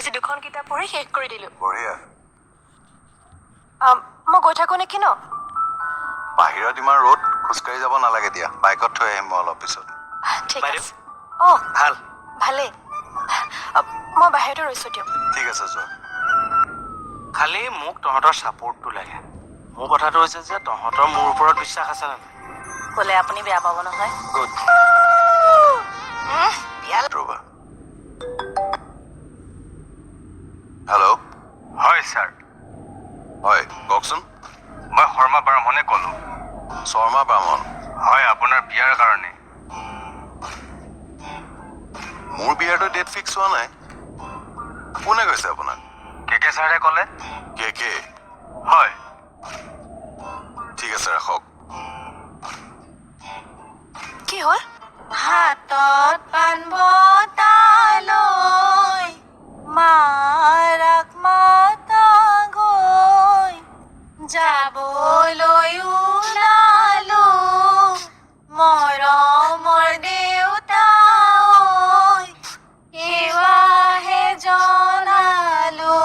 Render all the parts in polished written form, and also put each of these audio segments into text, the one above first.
আজি দুখন কিতাপ পঢ়ি শেষ কৰি দিলো বঢ়িয়া মই গৈ থাকো নেকি ন বাহিৰত ইমান ৰ'দ খোজকাঢ়ি যাব নালাগে দিয়া বাইকত থৈ আহিম মই অলপ পিছত ঠিক আছে ভাল ভালেই মই বাহিৰতে ৰৈছো দিয়ক ঠিক আছে যোৱা খালি মোক তহঁতৰ ছাপোৰ্টটো লাগে মোৰ কথাটো হৈছে যে তহঁতৰ মোৰ ওপৰত বিশ্বাস আছে নে ক'লে আপুনি বেয়া পাব নহয় গুড বিয়া ৰ'বা হেল্ল' হয় ছাৰ হয় কওকচোন মই শৰ্মা ব্ৰাহ্মণে ক'লো শৰ্মা ব্ৰাহ্মণ হয় আপোনাৰ বিয়াৰ কাৰণে মোৰ বিয়াৰটো ডেট ফিক্স হোৱা নাই কোনে কৈছে আপোনাক কে ছাৰে ক'লে কে হয় ঠিক আছে ৰাখক কি হ'ল হাতত পাণ বটালৈ মাৰাক মাতা গৈ যাবলৈ ওলালো মৰমৰ দেউতা ঐ এৱাহে জনালো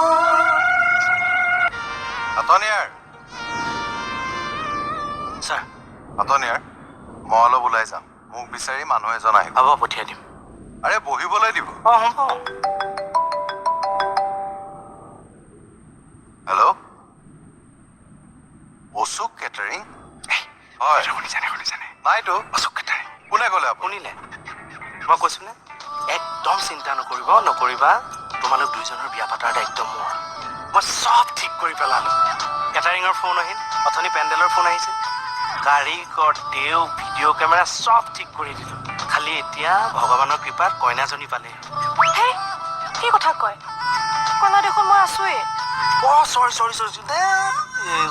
আতনিয়াৰ ছাৰ আতনিয়াৰ মই অলপ ওলাই যাম মোক বিচাৰি মানুহ এজন আহিব হ'ব পঠিয়াই দিম আৰে বহিবলৈ দিব হ'ব হেল্ল' অশোক কেটাৰিং হয় শুনিছানে নাইতো অশোক কেটাৰিং কোনে ক'লে আপুনি শুনিলে মই কৈছো নে একদম চিন্তা নকৰিবা তোমালোক দুইজনৰ বিয়া পাতাৰ দায়িত্ব মোৰ মই চব ঠিক কৰি পেলালো কেটাৰিঙৰ ফোন আহিল অথনি পেণ্ডেলৰ ফোন আহিছে কাৰিকৰ দেও ভিডিঅ' কেমেৰা চব ঠিক কৰি দিলো খালি এতিয়া ভগৱানৰ কৃপাত কইনাজনী পালে হে কি কথা কয় কইনা দেখোন মই আছোৱেই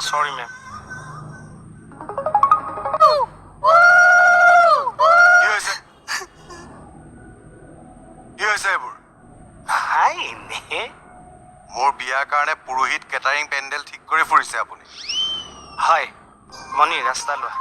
চৰি মেম কি হৈছে এইবোৰ হাই এনে মোৰ বিয়াৰ কাৰণে পুৰোহিত কেটাৰিং পেণ্ডেল ঠিক কৰি ফুৰিছে আপুনি হয় মণি ৰাস্তা লোৱা